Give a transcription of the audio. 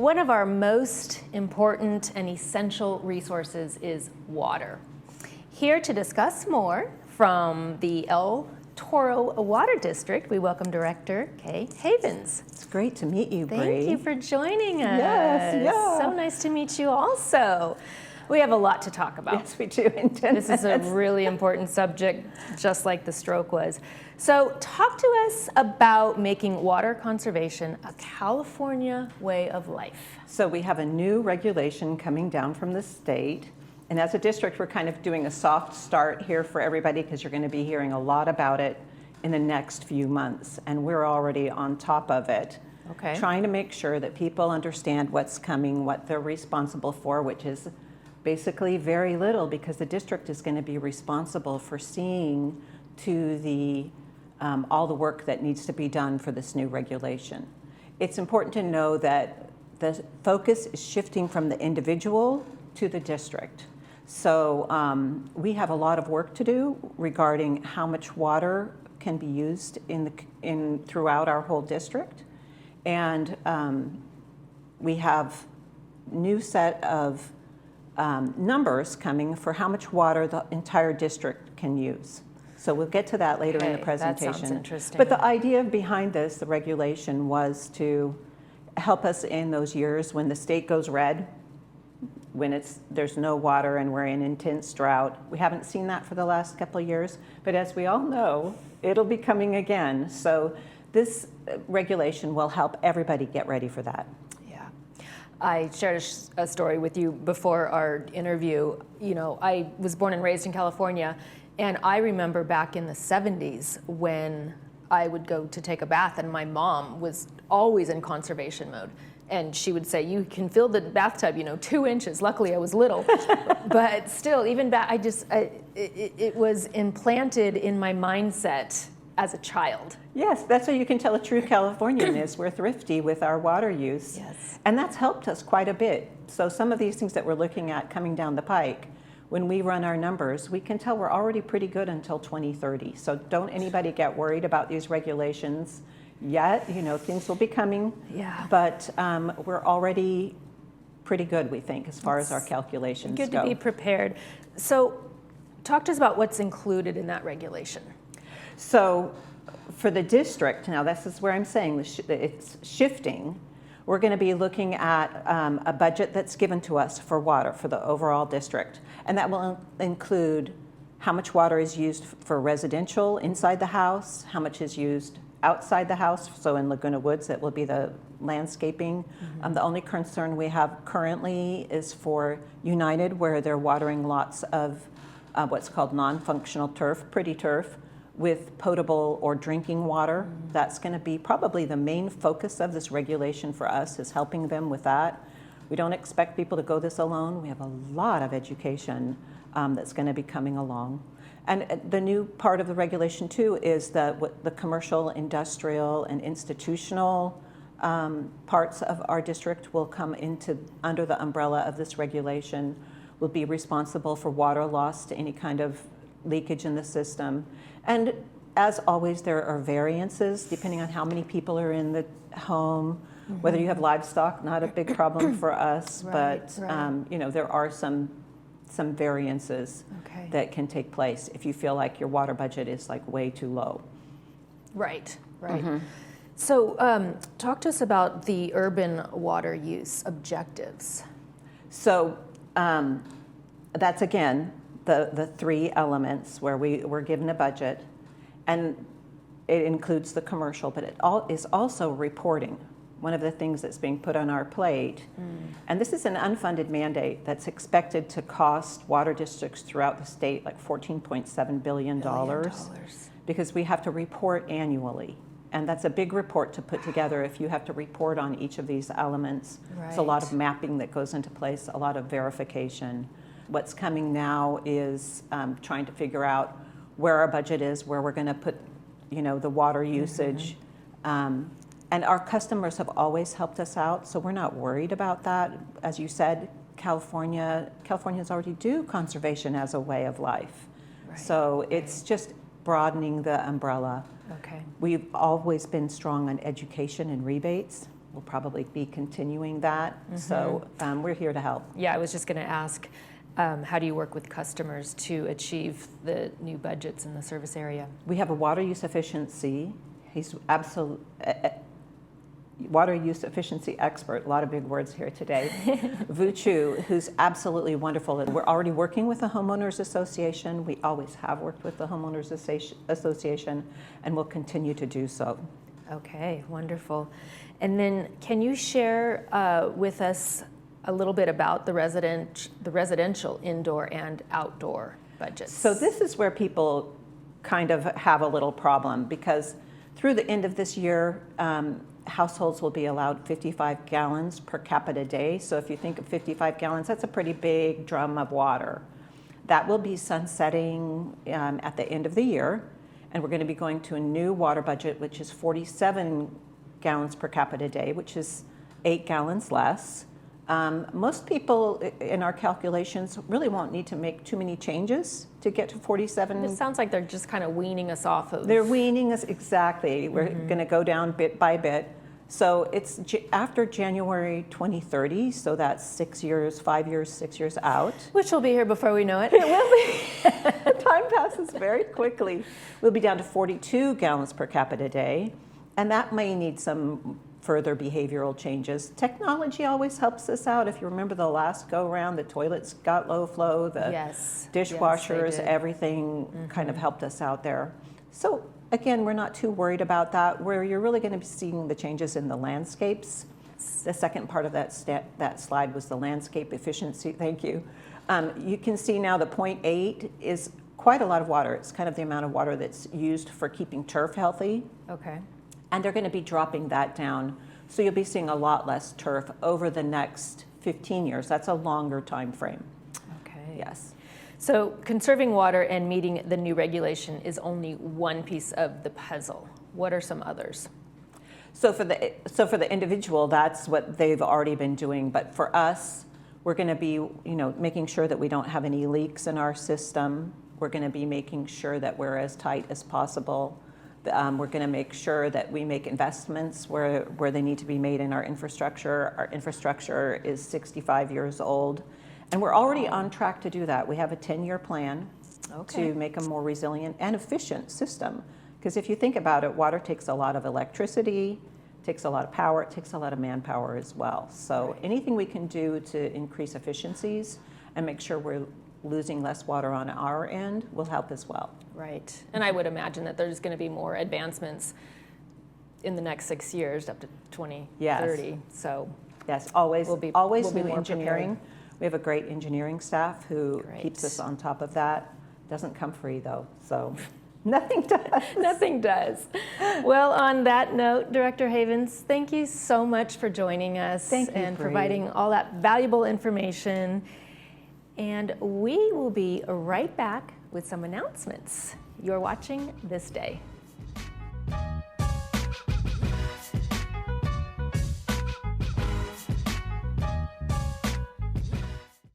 One of our most important and essential resources is water. Here to discuss more from the El Toro Water District, we welcome Director Kay Havens. It's great to meet you, Bree. Thank you for joining us. Yes, yeah. So nice to meet you also. We have a lot to talk about. Yes, we do. In 10 This is a really important subject, just like the stroke was. So talk to us about making water conservation a California way of life. So we have a new regulation coming down from the state. And as a district, we're kind of doing a soft start here for everybody because you're going to be hearing a lot about it in the next few months. And we're already on top of it. Okay. Trying to make sure that people understand what's coming, what they're responsible for, which is basically very little because the district is going to be responsible for seeing to the all the work that needs to be done for this new regulation. It's important to know that the focus is shifting from the individual to the district. So we have a lot of work to do regarding how much water can be used throughout our whole district. And we have new set of numbers coming for how much water the entire district can use. So we'll get to that later in the presentation. That sounds interesting. But the idea behind this, the regulation, was to help us in those years when the state goes red, when there's no water and we're in intense drought. We haven't seen that for the last couple of years, but as we all know, it'll be coming again. So this regulation will help everybody get ready for that. Yeah. I shared a story with you before our interview. You know, I was born and raised in California, and I remember back in the 70s when I would go to take a bath and my mom was always in conservation mode. And she would say, you can fill the bathtub, 2 inches. Luckily, I was little. But still, even back, it was implanted in my mindset as a child. Yes, that's how you can tell a true Californian is we're thrifty with our water use. Yes. And that's helped us quite a bit. So some of these things that we're looking at coming down the pike, when we run our numbers, we can tell we're already pretty good until 2030. So don't anybody get worried about these regulations yet. Things will be coming. Yeah. But we're already pretty good, we think, as far as our calculations go. Good go. to be prepared. So talk to us about what's included in that regulation. So for the district, now this is where I'm saying it's shifting. We're going to be looking at a budget that's given to us for water for the overall district. And that will include how much water is used for residential inside the house, how much is used outside the house. So in Laguna Woods, it will be the landscaping. Mm-hmm. The only concern we have currently is for United, where they're watering lots of what's called non-functional turf, pretty turf, with potable or drinking water. Mm-hmm. That's going to be probably the main focus of this regulation for us, is helping them with that. We don't expect people to go this alone. We have a lot of education that's going to be coming along. And the new part of the regulation too is that the commercial, industrial, and institutional parts of our district will come under the umbrella of this regulation, will be responsible for water loss to any kind of leakage in the system. And as always, there are variances depending on how many people are in the home, mm-hmm. whether you have livestock, not a big problem for us, right, but right. There are some variances that can take place if you feel like your water budget is like way too low. Right, right. Mm-hmm. So talk to us about the urban water use objectives. So that's again the 3 elements where we're given a budget, and it includes the commercial, but it is also reporting. One of the things that's being put on our plate, and this is an unfunded mandate that's expected to cost water districts throughout the state like $14.7 billion, because we have to report annually. And that's a big report to put together if you have to report on each of these elements. Right. It's a lot of mapping that goes into place, a lot of verification. What's coming now is trying to figure out where our budget is, where we're going to put, the water usage. Mm-hmm. And our customers have always helped us out, so we're not worried about that. As you said, Californians already do conservation as a way of life. Right. So it's just broadening the umbrella. Okay. We've always been strong on education and rebates. we'll probably be continuing that. So we're here to help. Yeah, I was just going to ask, how do you work with customers to achieve the new budgets in the service area? We have a water use efficiency. He's water use efficiency expert, a lot of big words here today, Vu Chu, who's absolutely wonderful. And we're already working with the Homeowners Association. We always have worked with the Homeowners Association and will continue to do so. Okay, wonderful. And then can you share with us a little bit about the residential indoor and outdoor budgets? So this is where people kind of have a little problem, because through the end of this year, households will be allowed 55 gallons per capita day. So if you think of 55 gallons, that's a pretty big drum of water. That will be sunsetting at the end of the year. And we're going to be going to a new water budget, which is 47 gallons per capita day, which is 8 gallons less. Most people in our calculations really won't need to make too many changes to get to 47. It sounds like they're just kind of weaning us off of. They're weaning us, exactly. We're going to go down bit by bit. So it's after January 2030, so that's 6 years, 5 years, 6 years out. Which will be here before we know it. It will be. Time passes very quickly. We'll be down to 42 gallons per capita day, and that may need some further behavioral changes. Technology always helps us out. If you remember the last go round, the toilets got low flow, the dishwashers, everything kind of helped us out there. So again, we're not too worried about that. Where you're really going to be seeing the changes in the landscapes. The second part of that slide was the landscape efficiency. Thank you. You can see now the 0.8 is quite a lot of water. It's kind of the amount of water that's used for keeping turf healthy. Okay. And they're going to be dropping that down. So you'll be seeing a lot less turf over the next 15 years. That's a longer time frame. Okay. Yes. So conserving water and meeting the new regulation is only one piece of the puzzle. What are some others? So for the individual, that's what they've already been doing. But for us, we're going to be, making sure that we don't have any leaks in our system. We're going to be making sure that we're as tight as possible. We're going to make sure that we make investments where they need to be made in our infrastructure. Our infrastructure is 65 years old, and we're already on track to do that. We have a 10-year plan to make a more resilient and efficient system. Because if you think about it, water takes a lot of electricity, takes a lot of power, it takes a lot of manpower as well. So anything we can do to increase efficiencies and make sure we're losing less water on our end will help as well. Right. And I would imagine that there's going to be more advancements in the next 6 years up to 2030. Yes. So yes, always we'll be new more engineering. prepared. We have a great engineering staff who keeps us on top of that. Doesn't come free though, so nothing does. Nothing does. Well, on that note, Director Havens, thank you so much for joining us and providing all that valuable information. And we will be right back with some announcements. You're watching This Day.